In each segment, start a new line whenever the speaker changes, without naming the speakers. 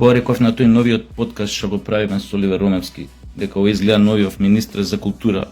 Убаво реков на тој новиот подкаст што го правиме со Оливер Ромевски, дека овој изгледа новиот министр за култура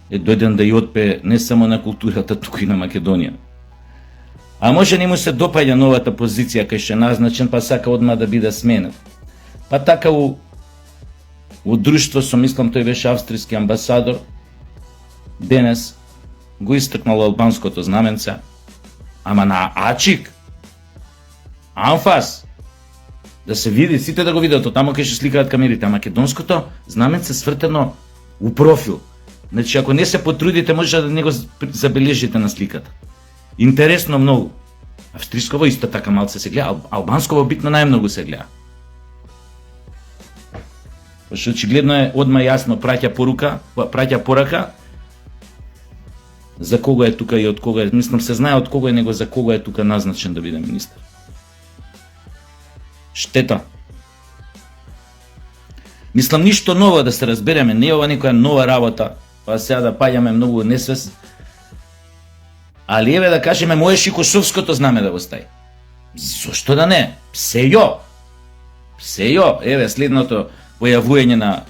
е дојден да ја отпее не само на културата, туку и на Македонија. А може не му се допаѓа новата позиција кај што е назначен, па сака одма да биде сменет. Па така у друштво со, мислам, тој беше австријски амбасадор, денес го истакнало албанското знаменце, ама на ачик, анфас, да се види, сите да го видат, таму кај што сликаат камерите, а македонското знаменце свртено у профил. Значи, ако не се потрудите, може да не го забележите на сликата. Интересно многу. Австрисково исто така малце се гледа, албансково битно најмногу се гледа. Пошто очигледно е одма јасно праќа порака за кого е тука и од кого е, мислам се знае од кого е, него за кого е тука назначен да биде министер. Штета. Мислам ништо ново да се разбереме, не е ова некоја нова работа, па сега да паѓаме многу несвес. Али еве да кажеме, можеш и косовското знаме да го стави. Зошто да не? Псејо, еве следното појавување на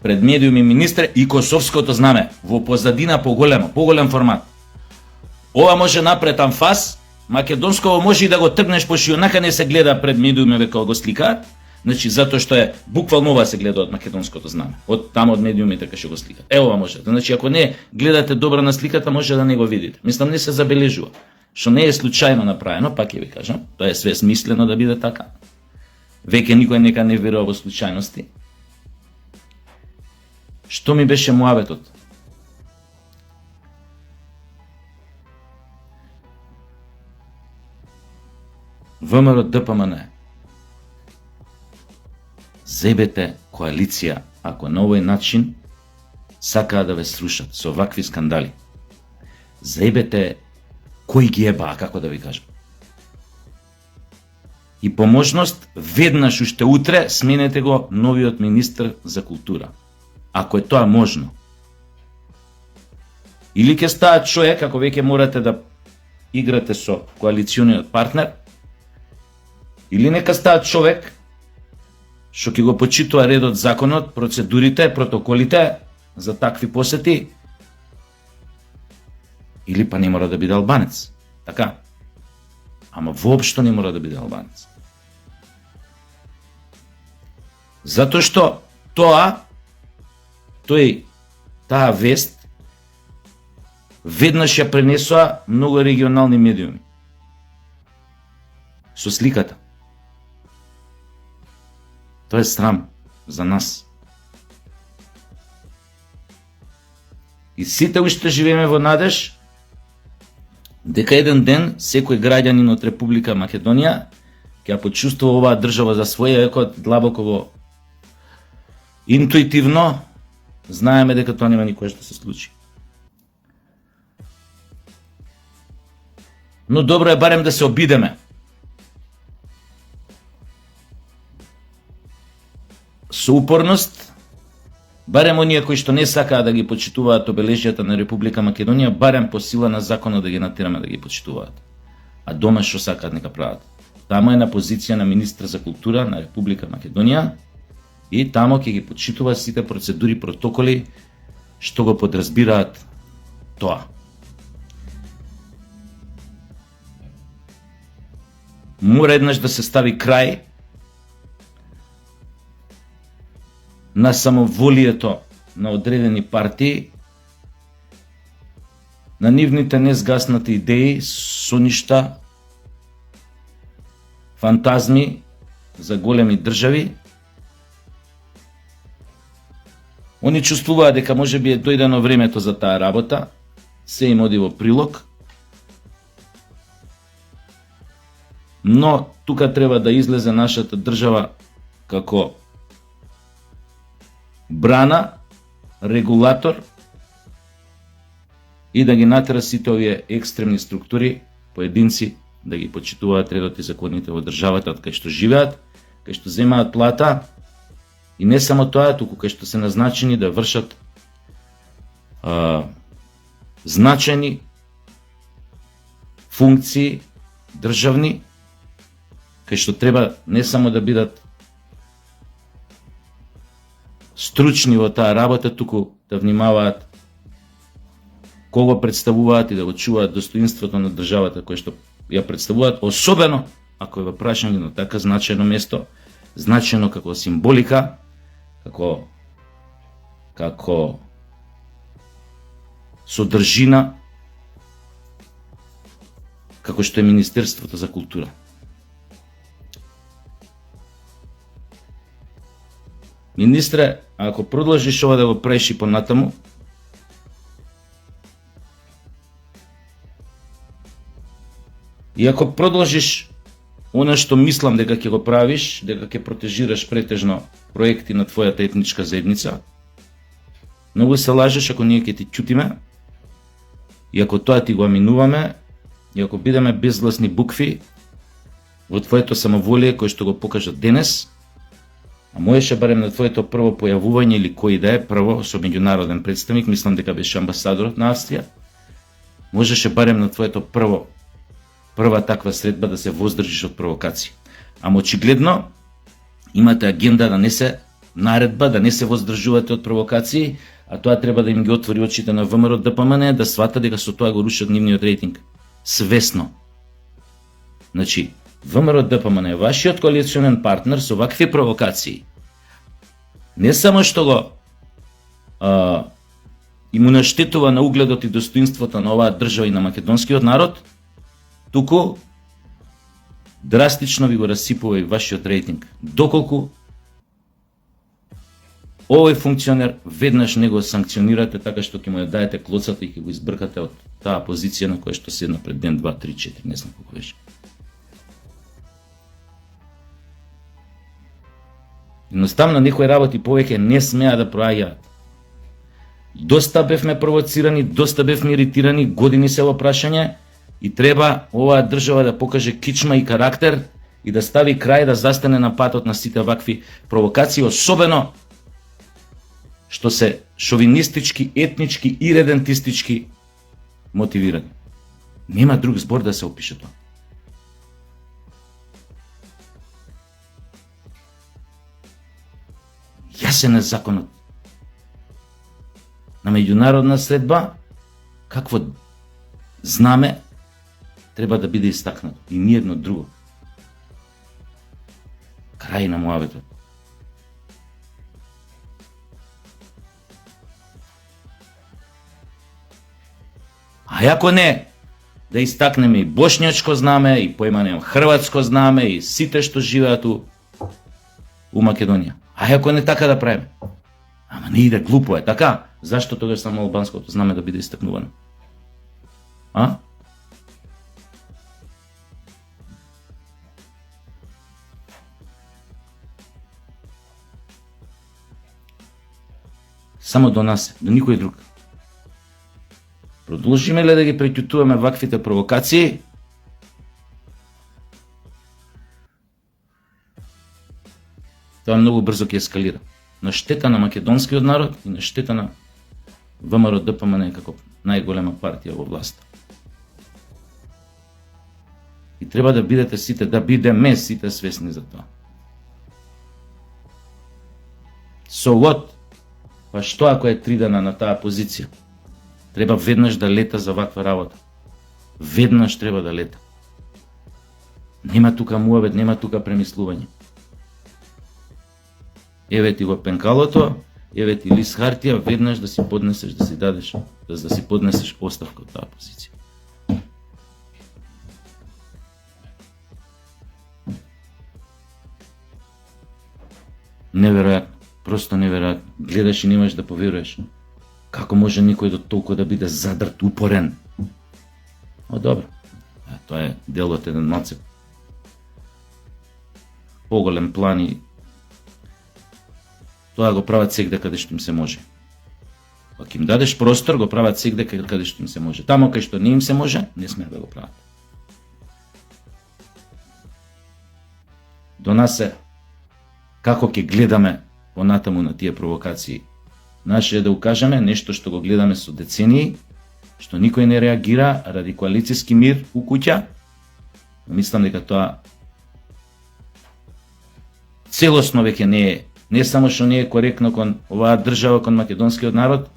пред медиуми министр и косовското знаме во позадина поголем формат. Ова може напред анфас, македонсково може и да го тргнеш, пошто онака не се гледа пред медиуми кога го сликаат. Значи затоа што е буквално ова се гледа од македонското знаме, од таму од медиумите кај што го сликаат. Ова може. Значи ако не гледате добро на сликата, може да не го видите. Мислам не се забележува, што не е случајно направено, пак ќе ви кажам, тоа е све смислено да биде така. Веќе никој нека не верува во случајности. Што ми беше муабетот? ВМРО ДПМН. Зебете коалиција, ако на овој начин сакаат да ве срушат со вакви скандали. Зебете кој ги еба, како да ви кажам. И по можност, веднаш уште утре, сменете го новиот министр за култура. Ако е тоа можно. Или ќе стаат човек, ако веќе морате да играте со коалициониот партнер, или нека стаат човек што ќе го почитува редот, законот, процедурите, протоколите за такви посети, или па не мора да биде албанец. Така. Ама воопшто не мора да биде албанец. Затоа што таа вест веднаш ја пренесоа многу регионални медиуми. Со сликата. Тоа е срам за нас. И сите уште живееме во надеж дека еден ден секој граѓанин од Република Македонија ќе ја почувствува оваа држава за своја, еко длабоко интуитивно знаеме дека тоа нема никој што се случи. Но добро е барем да се обидеме. Со упорност, барем оние кои што не сакаат да ги почитуваат обележјата на Република Македонија, барем по сила на законот да ги натераме да ги почитуваат. А дома што сакаат нека прават. Тамо е на позиција на министр за култура на Република Македонија и тамо ќе ги почитува сите процедури, протоколи што го подразбираат тоа. Мора еднаш да се стави крај на самоволието на одредени партии, на нивните незгаснати идеи, соништа, фантазми за големи држави. Они чувствуваат дека може би е дојдено времето за таа работа, се им оди во прилог, но тука треба да излезе нашата држава како брана, регулатор и да ги натера сите овие екстремни структури, поединци, да ги почитуваат редот и законите во државата од кај што живеат, кај што земаат плата и не само тоа, туку кај што се назначени да вршат значајни функции државни кај што треба не само да бидат стручни во таа работа, туку да внимаваат кого представуваат и да го чуваат достоинството на државата која што ја представуваат, особено ако е во прашање на така значајно место, значено како символика, како содржина, како што е Министерството за култура. Министре, ако продолжиш ова да го правиш и понатаму, и ако продолжиш она што мислам дека ќе го правиш, дека ќе протежираш претежно проекти на твојата етничка заедница, многу се лажеш ако ние ќе ти ќутиме, и ако тоа ти го аминуваме, и ако бидеме безгласни букви во твоето самоволие кој што го покажа денес, а можеше барем на твоето прво појавување или кој да е прво со меѓународен представник, мислам дека беше амбасадорот на Австрија, можеше барем на твоето прва таква средба да се воздржиш од провокации. Ама очигледно имате агенда да не се наредба, да не се воздржувате од провокации, а тоа треба да им ги отвори очите на ВМРО ДПМН, да свата дека со тоа го рушат нивниот рейтинг. Свесно. Значи, ВМРО ДПМН е вашиот коалиционен партнер со вакви провокации. Не само што го и му наштетува на угледот и достоинството на оваа држава и на македонскиот народ, туку драстично ви го расипува и вашиот рейтинг. Доколку овој функционер веднаш не го санкционирате така што ќе му ја даете клоцата и ќе го избркате од таа позиција на која што седна пред ден, 2, 3, 4, не знам колку беше. Едноставно некои работи повеќе не смеа да проаѓаат. Доста бевме провоцирани, доста бевме иритирани, години се во прашање и треба оваа држава да покаже кичма и карактер и да стави крај, да застане на патот на сите вакви провокации, особено што се шовинистички, етнички и редентистички мотивирани. Нема друг збор да се опише тоа. Јасен е законот на меѓународна средба, какво знаме треба да биде истакнато и ниедно друго. Крај на муабетот. А ако не, да истакнеме и бошњачко знаме, и поиманем хрватско знаме, и сите што живеат у Македонија. А ако не така да правиме? Ама не иде, глупо е, така? Зашто тогаш само албанското знаме да биде истакнувано? А? Само до нас, до никој друг. Продолжиме ли да ги преќутуваме ваквите провокации, тоа многу брзо ќе ескалира. На штета на македонскиот народ и на штета на ВМРО ДПМН како најголема партија во власт. И треба да бидете сите, да бидеме сите свесни за тоа. Со what? Па што ако е 3 дена на таа позиција? Треба веднаш да лета за ваква работа. Веднаш треба да лета. Нема тука муавет, нема тука премислување. Еве ти го пенкалото, еве ти лист хартија, веднаш да си поднесеш, да си дадеш, да си поднесеш оставка од таа позиција. Неверојатно, просто неверојатно. Гледаш и немаш да поверуваш. Како може некој до толку да биде задрт, упорен? О, добро. Тоа е дел од еден малце поголем план и тоа го прават секде каде што им се може. Ако им дадеш простор, го прават секде каде што им се може. Тамо кај што не им се може, не смеат да го прават. До нас е како ќе гледаме понатаму на тие провокации. Наше е да укажеме нешто што го гледаме со децении, што никој не реагира ради коалицијски мир у куќа. Мислам дека тоа целосно веќе не само што не е коректно кон оваа држава, кон македонскиот народ,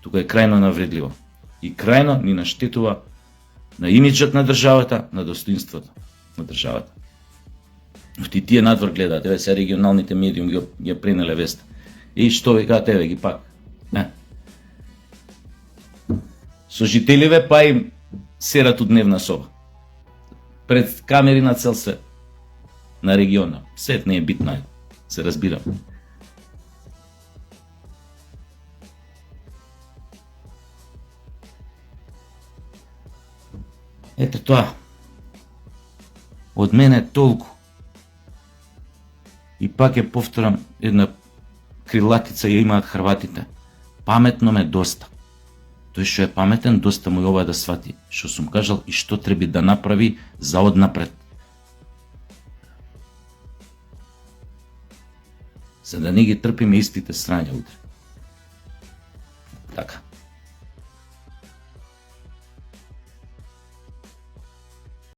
туку е крајно навредливо. И крајно ни наштетува на имиджот на државата, на достоинството на државата. И тие надвор гледаат, еве се регионалните медиуми ги пренеле вест. И што викаат, еве ги пак. Сожителиве па им серат у дневна соба. Пред камери на цел свет. На региона. Свет не е битно, се разбирам. Ете тоа. Од мене толку. И пак ја повторам, една крилатица ја имаат хрватите. Паметно ме доста. Тој што е паметен, доста му ова да свати што сум кажал и што треба да направи за однапред. За да не ги трпиме истите срања утре. Така.